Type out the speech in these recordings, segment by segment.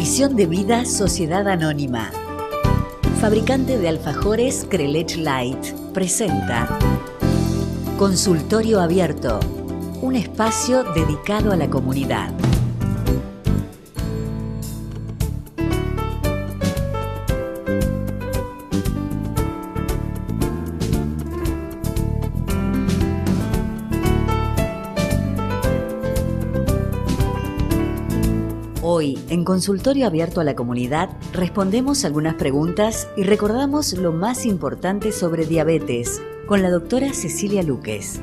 Misión de vida Sociedad Anónima. Fabricante de alfajores Crelech Light presenta Consultorio Abierto, un espacio dedicado a la comunidad. Hoy, en Consultorio Abierto a la Comunidad, respondemos algunas preguntas y recordamos lo más importante sobre diabetes con la doctora Cecilia Luques.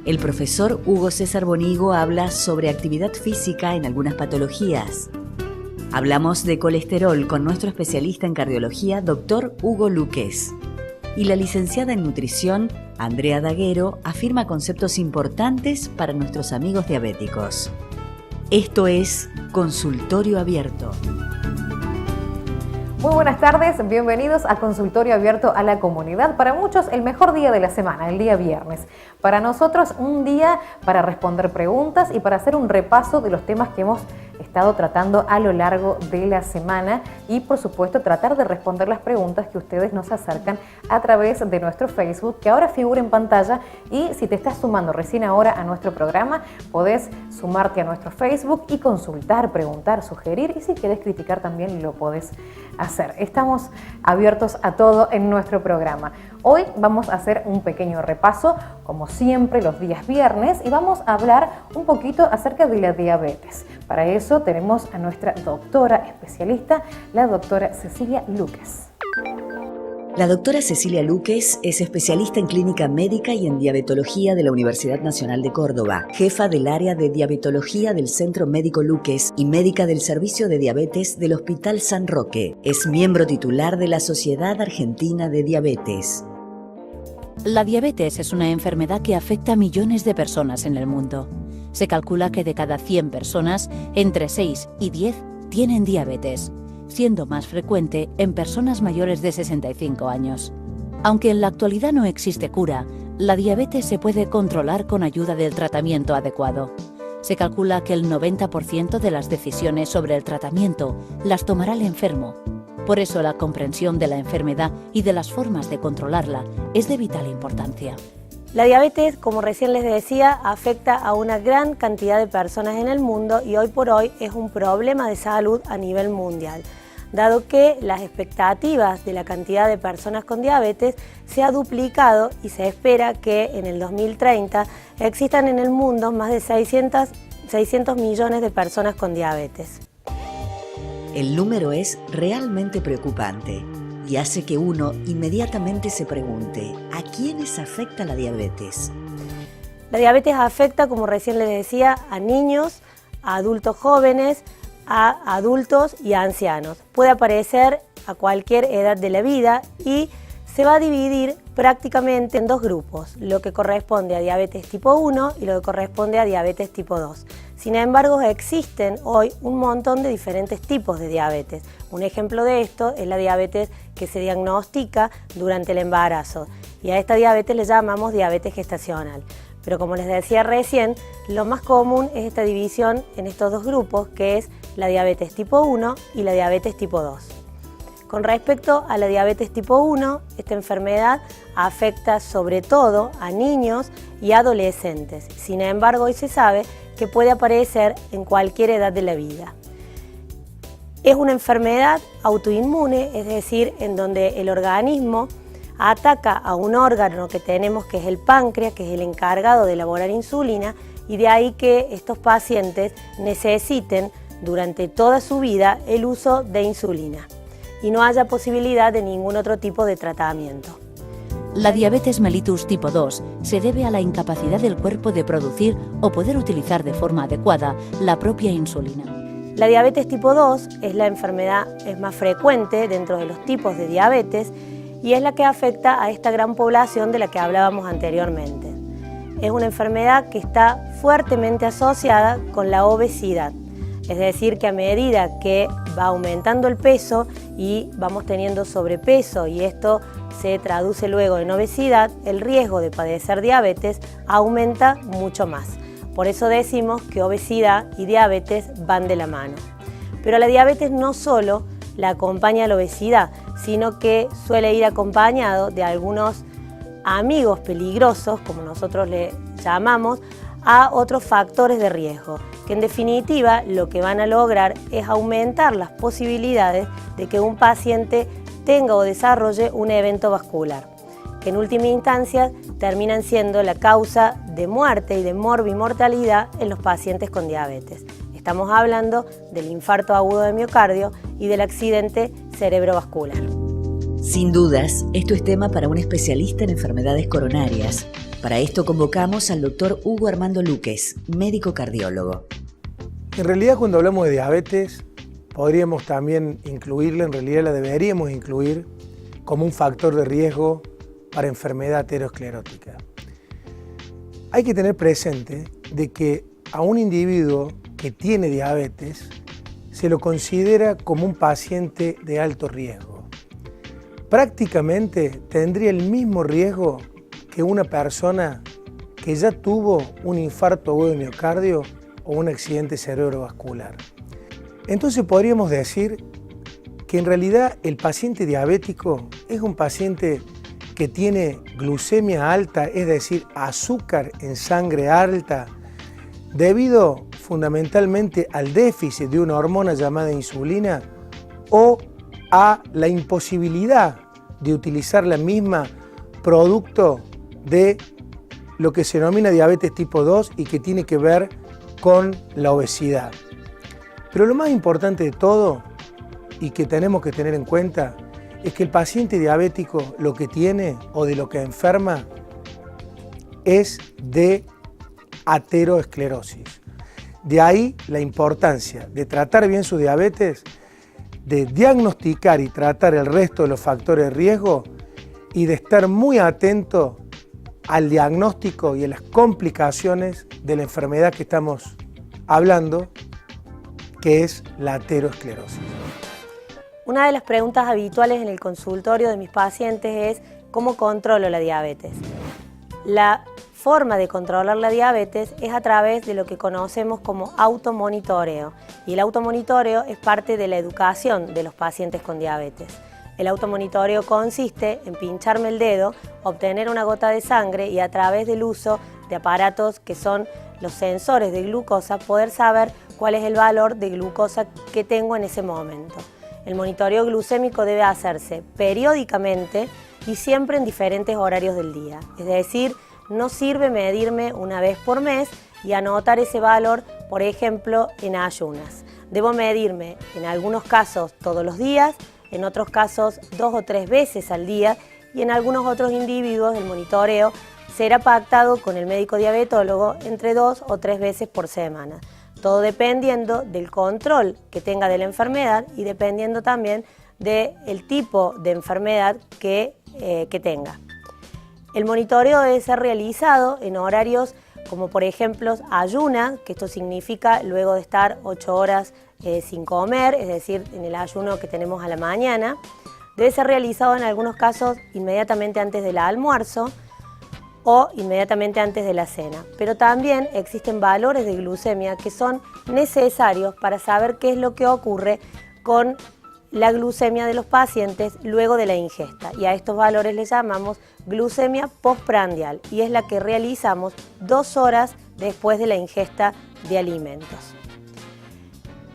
El profesor Hugo César Bonigo habla sobre actividad física en algunas patologías. Hablamos de colesterol con nuestro especialista en cardiología, doctor Hugo Luques. Y la licenciada en nutrición, Andrea Daguero, afirma conceptos importantes para nuestros amigos diabéticos. Esto es Consultorio Abierto. Muy buenas tardes, bienvenidos a Consultorio Abierto a la Comunidad. Para muchos el mejor día de la semana, el día viernes. Para nosotros un día para responder preguntas y para hacer un repaso de los temas que hemos estado tratando a lo largo de la semana y por supuesto tratar de responder las preguntas que ustedes nos acercan a través de nuestro Facebook, que ahora figura en pantalla, y si te estás sumando recién ahora a nuestro programa, podés sumarte a nuestro Facebook y consultar, preguntar, sugerir, y si querés criticar también lo podés hacer. Estamos abiertos a todo en nuestro programa. Hoy vamos a hacer un pequeño repaso, como siempre los días viernes, y vamos a hablar un poquito acerca de la diabetes. Para eso tenemos a nuestra doctora especialista, la doctora Cecilia Luques. La doctora Cecilia Luques es especialista en clínica médica y en diabetología de la Universidad Nacional de Córdoba, jefa del área de diabetología del Centro Médico Luques y médica del Servicio de Diabetes del Hospital San Roque. Es miembro titular de la Sociedad Argentina de Diabetes. La diabetes es una enfermedad que afecta a millones de personas en el mundo. Se calcula que de cada 100 personas, entre 6 y 10 tienen diabetes, siendo más frecuente en personas mayores de 65 años. Aunque en la actualidad no existe cura, la diabetes se puede controlar con ayuda del tratamiento adecuado. Se calcula que el 90% de las decisiones sobre el tratamiento las tomará el enfermo. Por eso la comprensión de la enfermedad y de las formas de controlarla es de vital importancia. La diabetes, como recién les decía, afecta a una gran cantidad de personas en el mundo y hoy por hoy es un problema de salud a nivel mundial, dado que las expectativas de la cantidad de personas con diabetes se ha duplicado y se espera que en el 2030 existan en el mundo más de 600 millones de personas con diabetes. El número es realmente preocupante y hace que uno inmediatamente se pregunte, ¿a quiénes afecta la diabetes? La diabetes afecta, como recién les decía, a niños, a adultos jóvenes, a adultos y a ancianos. Puede aparecer a cualquier edad de la vida y se va a dividir prácticamente en dos grupos, lo que corresponde a diabetes tipo 1 y lo que corresponde a diabetes tipo 2. Sin embargo, existen hoy un montón de diferentes tipos de diabetes. Un ejemplo de esto es la diabetes que se diagnostica durante el embarazo, y a esta diabetes le llamamos diabetes gestacional. Pero como les decía recién, lo más común es esta división en estos dos grupos, que es la diabetes tipo 1 y la diabetes tipo 2. Con respecto a la diabetes tipo 1, esta enfermedad afecta sobre todo a niños y adolescentes. Sin embargo, hoy se sabe que puede aparecer en cualquier edad de la vida. Es una enfermedad autoinmune, es decir, en donde el organismo ataca a un órgano que tenemos, que es el páncreas, que es el encargado de elaborar insulina, y de ahí que estos pacientes necesiten durante toda su vida el uso de insulina y no haya posibilidad de ningún otro tipo de tratamiento. La diabetes mellitus tipo 2 se debe a la incapacidad del cuerpo de producir o poder utilizar de forma adecuada la propia insulina. La diabetes tipo 2 es la enfermedad más frecuente dentro de los tipos de diabetes y es la que afecta a esta gran población de la que hablábamos anteriormente. Es una enfermedad que está fuertemente asociada con la obesidad. Es decir, que a medida que va aumentando el peso y vamos teniendo sobrepeso y esto se traduce luego en obesidad, el riesgo de padecer diabetes aumenta mucho más. Por eso decimos que obesidad y diabetes van de la mano. Pero la diabetes no solo la acompaña la obesidad, sino que suele ir acompañado de algunos amigos peligrosos, como nosotros le llamamos, a otros factores de riesgo, que en definitiva lo que van a lograr es aumentar las posibilidades de que un paciente tenga o desarrolle un evento vascular, que en última instancia terminan siendo la causa de muerte y de morbimortalidad en los pacientes con diabetes. Estamos hablando del infarto agudo de miocardio y del accidente cerebrovascular. Sin dudas, esto es tema para un especialista en enfermedades coronarias. Para esto convocamos al doctor Hugo Armando Luques, médico cardiólogo. En realidad, cuando hablamos de diabetes, podríamos también incluirla, en realidad la deberíamos incluir como un factor de riesgo para enfermedad aterosclerótica. Hay que tener presente de que a un individuo que tiene diabetes se lo considera como un paciente de alto riesgo. Prácticamente tendría el mismo riesgo que una persona que ya tuvo un infarto agudo de miocardio o un accidente cerebrovascular. Entonces podríamos decir que en realidad el paciente diabético es un paciente que tiene glucemia alta, es decir, azúcar en sangre alta, debido fundamentalmente al déficit de una hormona llamada insulina o a la imposibilidad de utilizar la misma producto de lo que se denomina diabetes tipo 2 y que tiene que ver con la obesidad. Pero lo más importante de todo y que tenemos que tener en cuenta es que el paciente diabético lo que tiene o de lo que enferma es de aterosclerosis. De ahí la importancia de tratar bien su diabetes, de diagnosticar y tratar el resto de los factores de riesgo y de estar muy atento al diagnóstico y a las complicaciones de la enfermedad que estamos hablando, que es la aterosclerosis. Una de las preguntas habituales en el consultorio de mis pacientes es ¿cómo controlo la diabetes? La forma de controlar la diabetes es a través de lo que conocemos como automonitoreo, y el automonitoreo es parte de la educación de los pacientes con diabetes. El automonitoreo consiste en pincharme el dedo, obtener una gota de sangre y a través del uso de aparatos que son los sensores de glucosa poder saber cuál es el valor de glucosa que tengo en ese momento. El monitoreo glucémico debe hacerse periódicamente y siempre en diferentes horarios del día. Es decir, no sirve medirme una vez por mes y anotar ese valor, por ejemplo, en ayunas. Debo medirme en algunos casos todos los días, en otros casos 2 o 3 veces al día y en algunos otros individuos el monitoreo será pactado con el médico diabetólogo entre 2 o 3 veces por semana. Todo dependiendo del control que tenga de la enfermedad y dependiendo también del tipo de enfermedad que tenga. El monitoreo debe ser realizado en horarios como por ejemplo ayuna, que esto significa luego de estar 8 horas sin comer, es decir, en el ayuno que tenemos a la mañana. Debe ser realizado en algunos casos inmediatamente antes del almuerzo o inmediatamente antes de la cena. Pero también existen valores de glucemia que son necesarios para saber qué es lo que ocurre con la glucemia de los pacientes luego de la ingesta. Y a estos valores les llamamos glucemia postprandial y es la que realizamos 2 horas después de la ingesta de alimentos.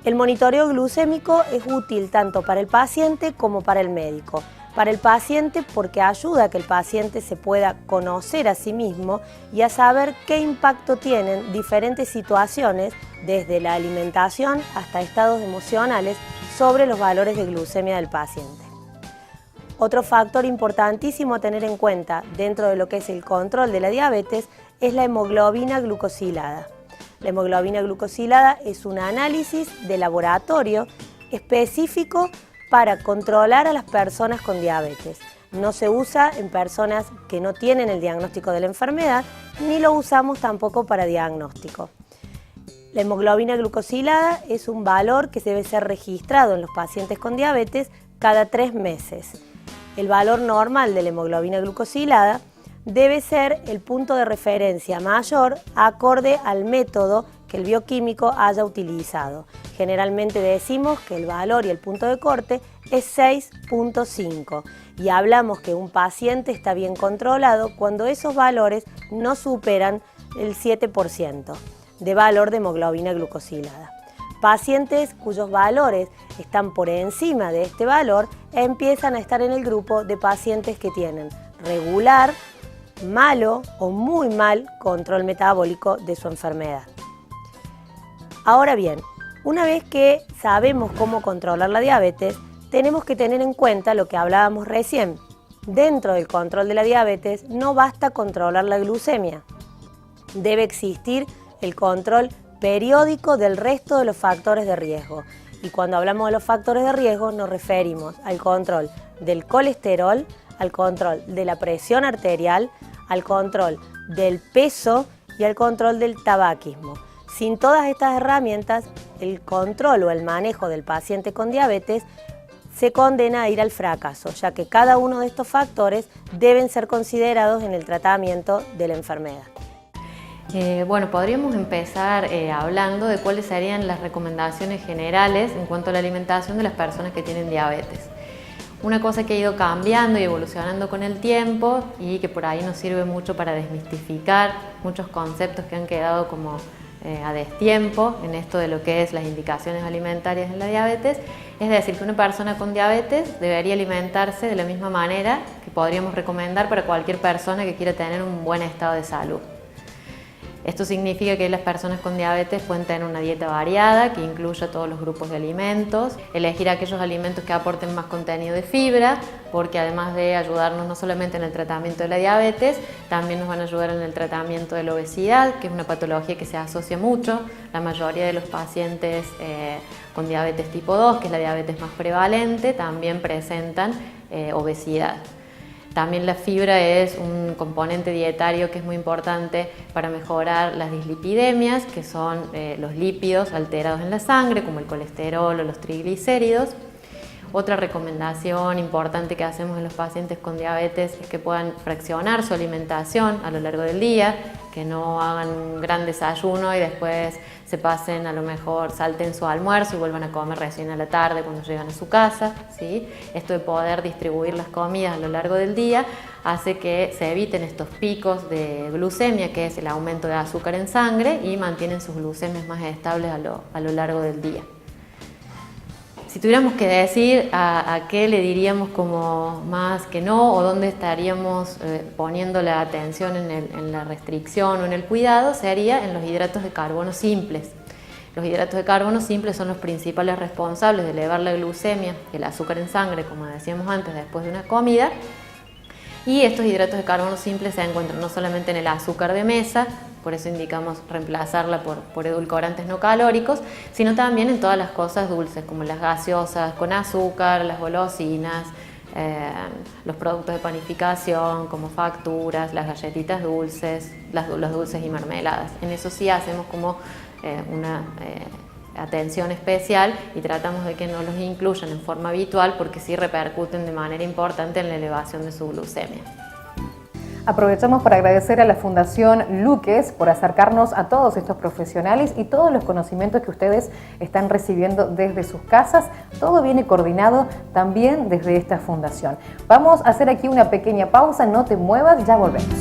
El monitoreo glucémico es útil tanto para el paciente como para el médico. Para el paciente porque ayuda a que el paciente se pueda conocer a sí mismo y a saber qué impacto tienen diferentes situaciones, desde la alimentación hasta estados emocionales, sobre los valores de glucemia del paciente. Otro factor importantísimo a tener en cuenta dentro de lo que es el control de la diabetes es la hemoglobina glucosilada. La hemoglobina glucosilada es un análisis de laboratorio específico para controlar a las personas con diabetes. No se usa en personas que no tienen el diagnóstico de la enfermedad, ni lo usamos tampoco para diagnóstico. La hemoglobina glucosilada es un valor que debe ser registrado en los pacientes con diabetes cada 3 meses. El valor normal de la hemoglobina glucosilada debe ser el punto de referencia mayor acorde al método que el bioquímico haya utilizado. Generalmente decimos que el valor y el punto de corte es 6.5 y hablamos que un paciente está bien controlado cuando esos valores no superan el 7% de valor de hemoglobina glucosilada. Pacientes cuyos valores están por encima de este valor empiezan a estar en el grupo de pacientes que tienen regular, malo o muy mal control metabólico de su enfermedad. Ahora bien, una vez que sabemos cómo controlar la diabetes, tenemos que tener en cuenta lo que hablábamos recién. Dentro del control de la diabetes no basta controlar la glucemia. Debe existir el control periódico del resto de los factores de riesgo. Y cuando hablamos de los factores de riesgo nos referimos al control del colesterol, al control de la presión arterial, al control del peso y al control del tabaquismo. Sin todas estas herramientas, el control o el manejo del paciente con diabetes se condena a ir al fracaso, ya que cada uno de estos factores deben ser considerados en el tratamiento de la enfermedad. Bueno, podríamos empezar hablando de cuáles serían las recomendaciones generales en cuanto a la alimentación de las personas que tienen diabetes. Una cosa que ha ido cambiando y evolucionando con el tiempo y que por ahí nos sirve mucho para desmistificar muchos conceptos que han quedado como a destiempo en esto de lo que es las indicaciones alimentarias en la diabetes, es decir, que una persona con diabetes debería alimentarse de la misma manera que podríamos recomendar para cualquier persona que quiera tener un buen estado de salud. Esto significa que las personas con diabetes pueden tener una dieta variada que incluya todos los grupos de alimentos, elegir aquellos alimentos que aporten más contenido de fibra, porque además de ayudarnos no solamente en el tratamiento de la diabetes, también nos van a ayudar en el tratamiento de la obesidad, que es una patología que se asocia mucho. La mayoría de los pacientes con diabetes tipo 2, que es la diabetes más prevalente, también presentan obesidad. También la fibra es un componente dietario que es muy importante para mejorar las dislipidemias, que son los lípidos alterados en la sangre, como el colesterol o los triglicéridos. Otra recomendación importante que hacemos en los pacientes con diabetes es que puedan fraccionar su alimentación a lo largo del día, que no hagan un gran desayuno y después se pasen, a lo mejor salten su almuerzo y vuelvan a comer recién a la tarde cuando llegan a su casa, ¿sí? Esto de poder distribuir las comidas a lo largo del día hace que se eviten estos picos de glucemia, que es el aumento de azúcar en sangre, y mantienen sus glucemias más estables a lo largo del día. Si tuviéramos que decir a qué le diríamos como más que no, o dónde estaríamos poniendo la atención en la restricción o en el cuidado, sería en los hidratos de carbono simples. Los hidratos de carbono simples son los principales responsables de elevar la glucemia y el azúcar en sangre, como decíamos antes, después de una comida. Y estos hidratos de carbono simples se encuentran no solamente en el azúcar de mesa, por eso indicamos reemplazarla por edulcorantes no calóricos, sino también en todas las cosas dulces, como las gaseosas con azúcar, las golosinas, los productos de panificación, como facturas, las galletitas dulces, los dulces y mermeladas. En eso sí hacemos como una atención especial y tratamos de que no los incluyan en forma habitual, porque sí repercuten de manera importante en la elevación de su glucemia. Aprovechamos para agradecer a la Fundación Luques por acercarnos a todos estos profesionales y todos los conocimientos que ustedes están recibiendo desde sus casas. Todo viene coordinado también desde esta fundación. Vamos a hacer aquí una pequeña pausa, no te muevas, ya volvemos.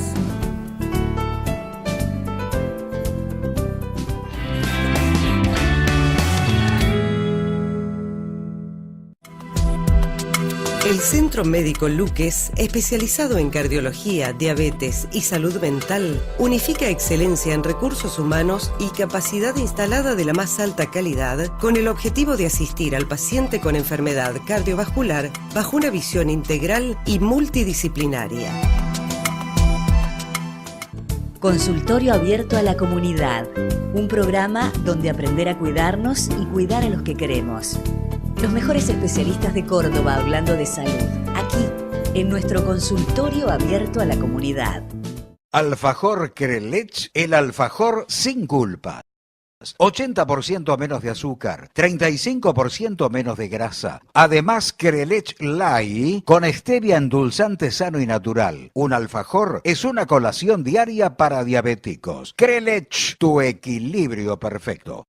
El Centro Médico Luques, especializado en cardiología, diabetes y salud mental, unifica excelencia en recursos humanos y capacidad instalada de la más alta calidad con el objetivo de asistir al paciente con enfermedad cardiovascular bajo una visión integral y multidisciplinaria. Consultorio abierto a la comunidad, un programa donde aprender a cuidarnos y cuidar a los que queremos. Los mejores especialistas de Córdoba hablando de salud, aquí, en nuestro consultorio abierto a la comunidad. Alfajor Crelech, el alfajor sin culpa. 80% menos de azúcar, 35% menos de grasa. Además, Crelech Light con stevia endulzante sano y natural. Un alfajor es una colación diaria para diabéticos. Crelech, tu equilibrio perfecto.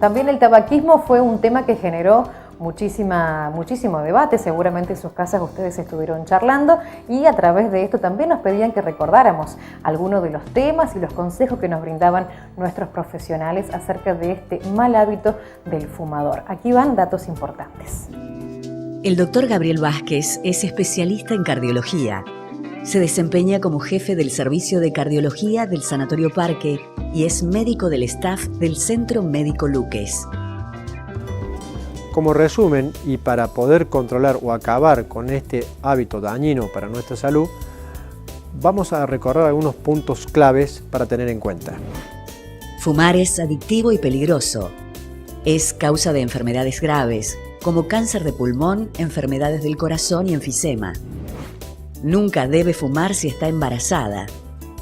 También el tabaquismo fue un tema que generó muchísimo debate. Seguramente en sus casas ustedes estuvieron charlando y a través de esto también nos pedían que recordáramos algunos de los temas y los consejos que nos brindaban nuestros profesionales acerca de este mal hábito del fumador. Aquí van datos importantes. El doctor Gabriel Vázquez es especialista en cardiología. Se desempeña como jefe del servicio de cardiología del Sanatorio Parque y es médico del staff del Centro Médico Luques. Como resumen, y para poder controlar o acabar con este hábito dañino para nuestra salud, vamos a recordar algunos puntos claves para tener en cuenta. Fumar es adictivo y peligroso. Es causa de enfermedades graves, como cáncer de pulmón, enfermedades del corazón y enfisema. Nunca debe fumar si está embarazada.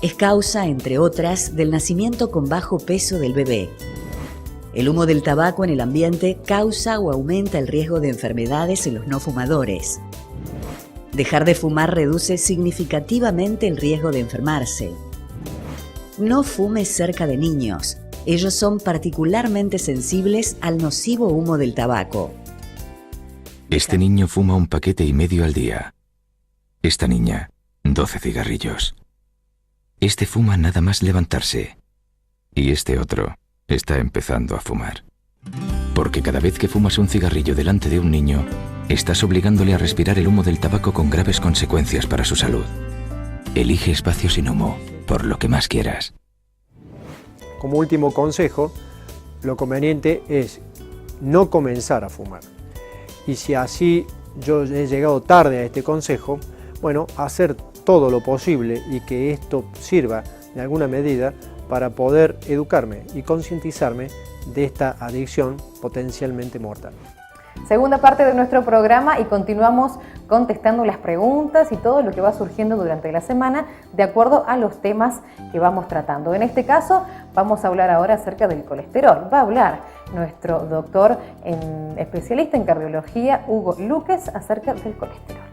Es causa, entre otras, del nacimiento con bajo peso del bebé. El humo del tabaco en el ambiente causa o aumenta el riesgo de enfermedades en los no fumadores. Dejar de fumar reduce significativamente el riesgo de enfermarse. No fume cerca de niños. Ellos son particularmente sensibles al nocivo humo del tabaco. Este niño fuma 1,5 paquetes al día. Esta niña, 12 cigarrillos. Este fuma nada más levantarse. Y este otro está empezando a fumar. Porque cada vez que fumas un cigarrillo delante de un niño, estás obligándole a respirar el humo del tabaco con graves consecuencias para su salud. Elige espacios sin humo, por lo que más quieras. Como último consejo, lo conveniente es no comenzar a fumar. Y si así yo he llegado tarde a este consejo, bueno, hacer todo lo posible y que esto sirva de alguna medida para poder educarme y concientizarme de esta adicción potencialmente mortal. Segunda parte de nuestro programa y continuamos contestando las preguntas y todo lo que va surgiendo durante la semana de acuerdo a los temas que vamos tratando. En este caso vamos a hablar ahora acerca del colesterol. Va a hablar nuestro doctor especialista en cardiología, Hugo Luques, acerca del colesterol.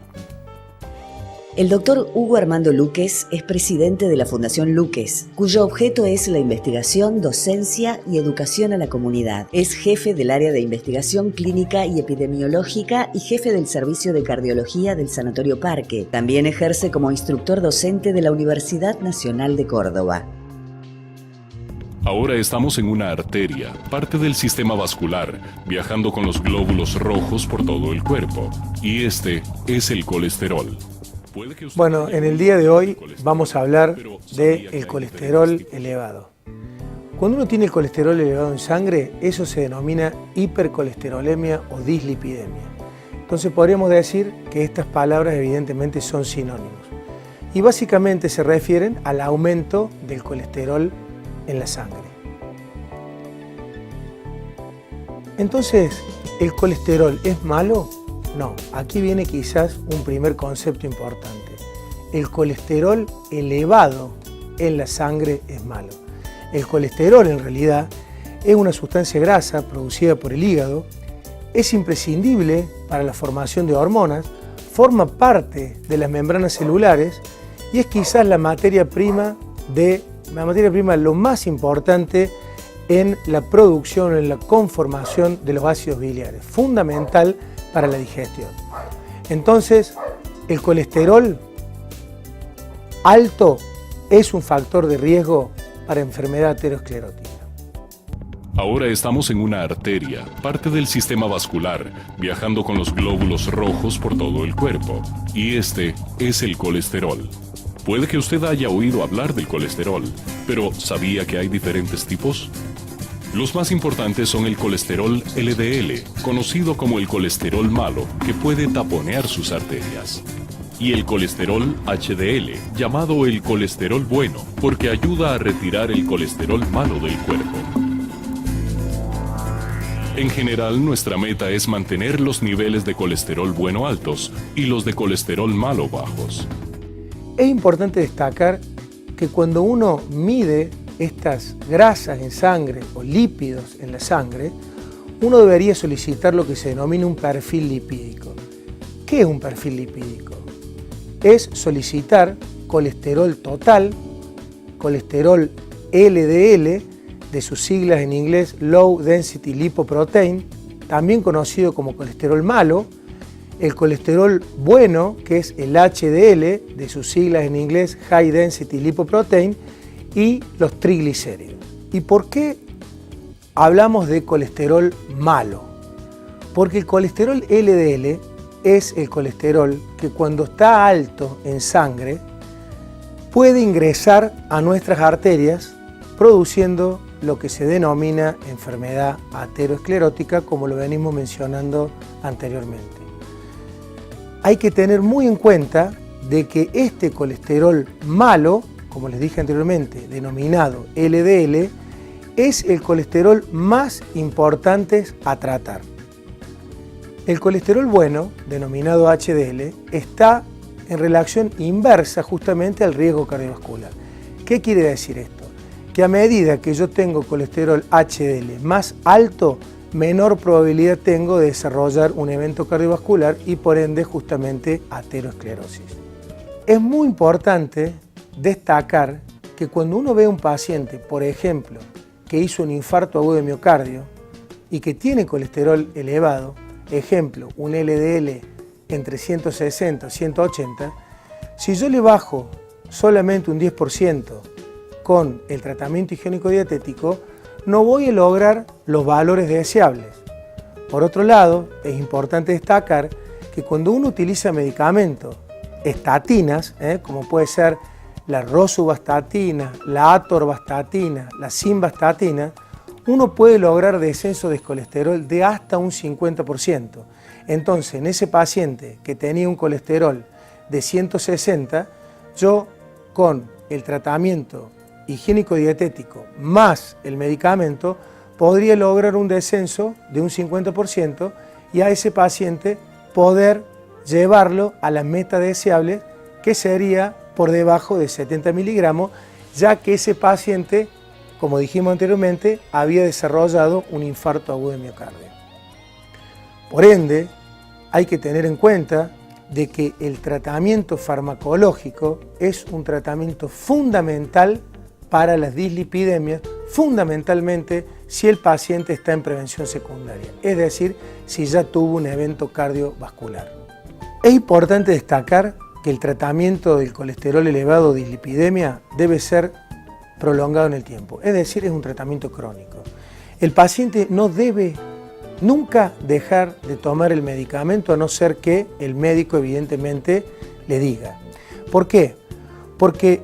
El doctor Hugo Armando Luques es presidente de la Fundación Luques, cuyo objeto es la investigación, docencia y educación a la comunidad. Es jefe del área de investigación clínica y epidemiológica y jefe del servicio de cardiología del Sanatorio Parque. También ejerce como instructor docente de la Universidad Nacional de Córdoba. Ahora estamos en una arteria, parte del sistema vascular, viajando con los glóbulos rojos por todo el cuerpo. Y este es el colesterol. Bueno, en el día de hoy vamos a hablar del colesterol elevado. Cuando uno tiene el colesterol elevado en sangre, eso se denomina hipercolesterolemia o dislipidemia. Entonces podríamos decir que estas palabras evidentemente son sinónimos. Y básicamente se refieren al aumento del colesterol en la sangre. Entonces, ¿el colesterol es malo? No, aquí viene quizás un primer concepto importante. El colesterol elevado en la sangre es malo. El colesterol en realidad es una sustancia grasa producida por el hígado, es imprescindible para la formación de hormonas, forma parte de las membranas celulares y es quizás la materia prima lo más importante en la producción, en la conformación de los ácidos biliares, fundamental para la digestión. Entonces, el colesterol alto es un factor de riesgo para enfermedad aterosclerótica. Ahora estamos en una arteria, parte del sistema vascular, viajando con los glóbulos rojos por todo el cuerpo. Y este es el colesterol. Puede que usted haya oído hablar del colesterol, pero ¿sabía que hay diferentes tipos? Los más importantes son el colesterol LDL, conocido como el colesterol malo, que puede taponear sus arterias. Y el colesterol HDL, llamado el colesterol bueno, porque ayuda a retirar el colesterol malo del cuerpo. En general, nuestra meta es mantener los niveles de colesterol bueno altos y los de colesterol malo bajos. Es importante destacar que cuando uno mide estas grasas en sangre o lípidos en la sangre, uno debería solicitar lo que se denomina un perfil lipídico. ¿Qué es un perfil lipídico? Es solicitar colesterol total, colesterol LDL, de sus siglas en inglés Low Density Lipoprotein, también conocido como colesterol malo, el colesterol bueno, que es el HDL, de sus siglas en inglés High Density Lipoprotein, y los triglicéridos. ¿Y por qué hablamos de colesterol malo? Porque el colesterol LDL es el colesterol que cuando está alto en sangre puede ingresar a nuestras arterias produciendo lo que se denomina enfermedad aterosclerótica, como lo venimos mencionando anteriormente. Hay que tener muy en cuenta de que este colesterol malo, como les dije anteriormente, denominado LDL, es el colesterol más importante a tratar. El colesterol bueno, denominado HDL, está en relación inversa justamente al riesgo cardiovascular. ¿Qué quiere decir esto? Que a medida que yo tengo colesterol HDL más alto, menor probabilidad tengo de desarrollar un evento cardiovascular y por ende justamente aterosclerosis. Es muy importante destacar que cuando uno ve a un paciente, por ejemplo, que hizo un infarto agudo de miocardio y que tiene colesterol elevado, ejemplo, un LDL entre 160 y 180, si yo le bajo solamente un 10% con el tratamiento higiénico dietético, no voy a lograr los valores deseables. Por otro lado, es importante destacar que cuando uno utiliza medicamentos, estatinas, como puede ser la rosuvastatina, la atorvastatina, la simvastatina, uno puede lograr descenso de colesterol de hasta un 50%. Entonces, en ese paciente que tenía un colesterol de 160, yo con el tratamiento higiénico dietético más el medicamento podría lograr un descenso de un 50% y a ese paciente poder llevarlo a la meta deseable, que sería por debajo de 70 miligramos, ya que ese paciente, como dijimos anteriormente, había desarrollado un infarto agudo de miocardio. Por ende, hay que tener en cuenta de que el tratamiento farmacológico es un tratamiento fundamental para las dislipidemias, fundamentalmente si el paciente está en prevención secundaria, es decir, si ya tuvo un evento cardiovascular. Es importante destacar que el tratamiento del colesterol elevado de dislipidemia debe ser prolongado en el tiempo, es decir, es un tratamiento crónico. El paciente no debe nunca dejar de tomar el medicamento a no ser que el médico evidentemente le diga. ¿Por qué? Porque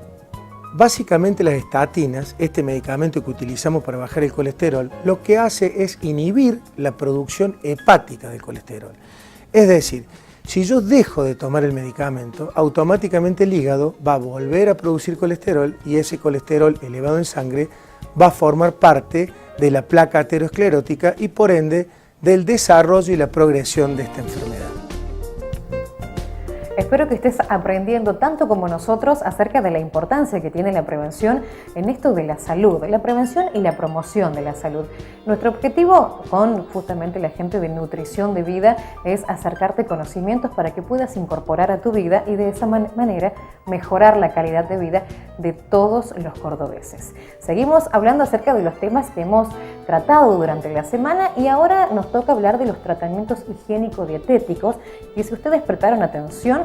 básicamente las estatinas, este medicamento que utilizamos para bajar el colesterol, lo que hace es inhibir la producción hepática del colesterol. Es decir, si yo dejo de tomar el medicamento, automáticamente el hígado va a volver a producir colesterol y ese colesterol elevado en sangre va a formar parte de la placa aterosclerótica y por ende del desarrollo y la progresión de esta enfermedad. Espero que estés aprendiendo tanto como nosotros acerca de la importancia que tiene la prevención en esto de la salud, la prevención y la promoción de la salud. Nuestro objetivo con justamente la gente de Nutrición de Vida es acercarte conocimientos para que puedas incorporar a tu vida y de esa manera mejorar la calidad de vida de todos los cordobeses. Seguimos hablando acerca de los temas que hemos tratado durante la semana y ahora nos toca hablar de los tratamientos higiénico-dietéticos y si ustedes prestaron atención,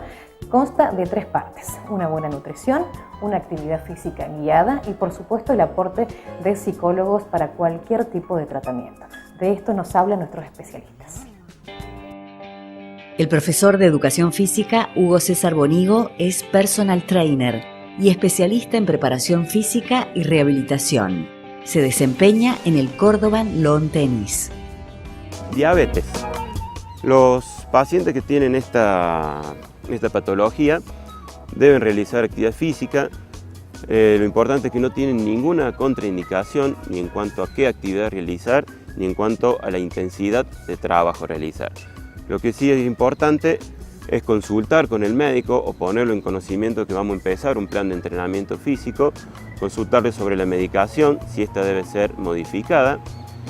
consta de 3 partes: una buena nutrición, una actividad física guiada y por supuesto el aporte de psicólogos para cualquier tipo de tratamiento. De esto nos hablan nuestros especialistas. El profesor de Educación Física, Hugo César Bonigo, es personal trainer y especialista en preparación física y rehabilitación. Se desempeña en el Córdoba Lawn Tennis. Diabetes. Los pacientes que tienen esta patología deben realizar actividad física. Lo importante es que no tienen ninguna contraindicación ni en cuanto a qué actividad realizar ni en cuanto a la intensidad de trabajo a realizar. Lo que sí es importante es consultar con el médico o ponerlo en conocimiento que vamos a empezar un plan de entrenamiento físico, consultarle sobre la medicación, si esta debe ser modificada,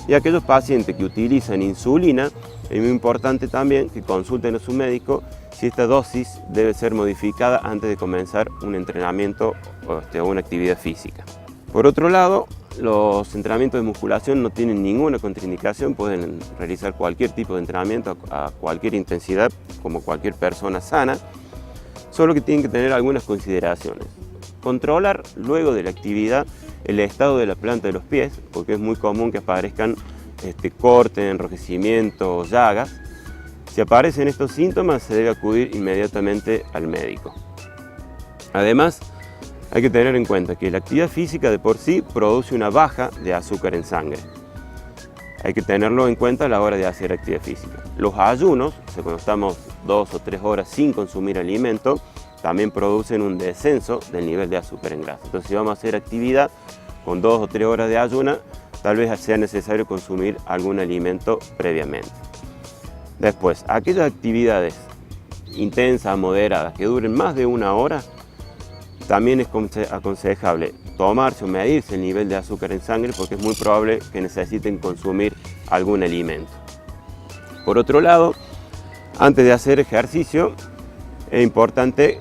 y aquellos pacientes que utilizan insulina, es muy importante también que consulten a su médico si esta dosis debe ser modificada antes de comenzar un entrenamiento o una actividad física. Por otro lado, los entrenamientos de musculación no tienen ninguna contraindicación, pueden realizar cualquier tipo de entrenamiento a cualquier intensidad, como cualquier persona sana, solo que tienen que tener algunas consideraciones. Controlar luego de la actividad el estado de la planta de los pies, porque es muy común que aparezcan cortes, enrojecimientos, llagas. Si aparecen estos síntomas, se debe acudir inmediatamente al médico. Además, hay que tener en cuenta que la actividad física de por sí produce una baja de azúcar en sangre. Hay que tenerlo en cuenta a la hora de hacer actividad física. Los ayunos, o sea, cuando estamos 2 o 3 horas sin consumir alimento, también producen un descenso del nivel de azúcar en grasa. Entonces, si vamos a hacer actividad con 2 o 3 horas de ayuna, tal vez sea necesario consumir algún alimento previamente. Después, aquellas actividades intensas, moderadas, que duren más de 1 hora, también es aconsejable tomarse o medirse el nivel de azúcar en sangre porque es muy probable que necesiten consumir algún alimento. Por otro lado, antes de hacer ejercicio, es importante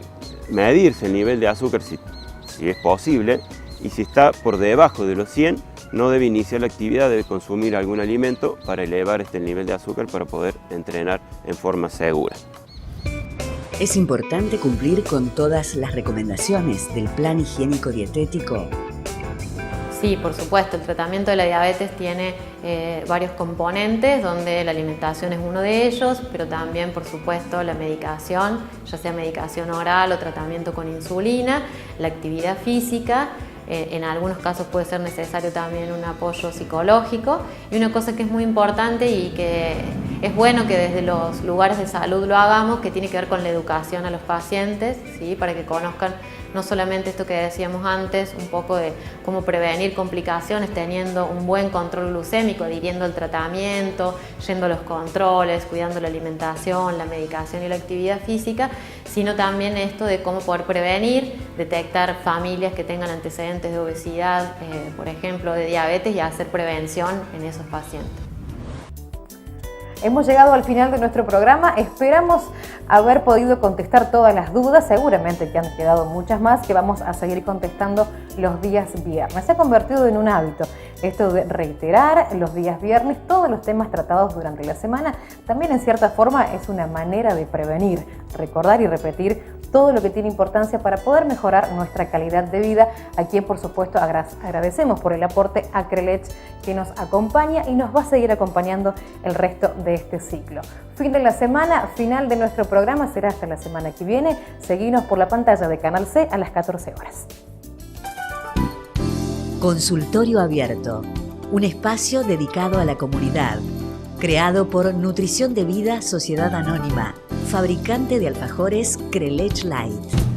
medirse el nivel de azúcar si es posible, y si está por debajo de los 100, no debe iniciar la actividad, debe consumir algún alimento para elevar el nivel de azúcar para poder entrenar en forma segura. Es importante cumplir con todas las recomendaciones del plan higiénico dietético. Sí, por supuesto, el tratamiento de la diabetes tiene varios componentes, donde la alimentación es uno de ellos, pero también, por supuesto, la medicación, ya sea medicación oral o tratamiento con insulina, la actividad física. En algunos casos puede ser necesario también un apoyo psicológico, y una cosa que es muy importante y que es bueno que desde los lugares de salud lo hagamos, que tiene que ver con la educación a los pacientes, ¿sí? Para que conozcan no solamente esto que decíamos antes, un poco de cómo prevenir complicaciones teniendo un buen control glucémico, adhiriendo al tratamiento, yendo a los controles, cuidando la alimentación, la medicación y la actividad física, sino también esto de cómo poder prevenir, detectar familias que tengan antecedentes de obesidad, por ejemplo, de diabetes, y hacer prevención en esos pacientes. Hemos llegado al final de nuestro programa, esperamos haber podido contestar todas las dudas, seguramente que han quedado muchas más que vamos a seguir contestando los días viernes. Se ha convertido en un hábito esto de reiterar los días viernes todos los temas tratados durante la semana. También en cierta forma es una manera de prevenir, recordar y repetir todo lo que tiene importancia para poder mejorar nuestra calidad de vida, a quien por supuesto agradecemos por el aporte a Crelech, que nos acompaña y nos va a seguir acompañando el resto de este ciclo. Fin de la semana, final de nuestro programa, será hasta la semana que viene. Seguinos por la pantalla de Canal C a las 14 horas. Consultorio Abierto, un espacio dedicado a la comunidad, creado por Nutrición de Vida Sociedad Anónima, fabricante de alfajores Crelech Light.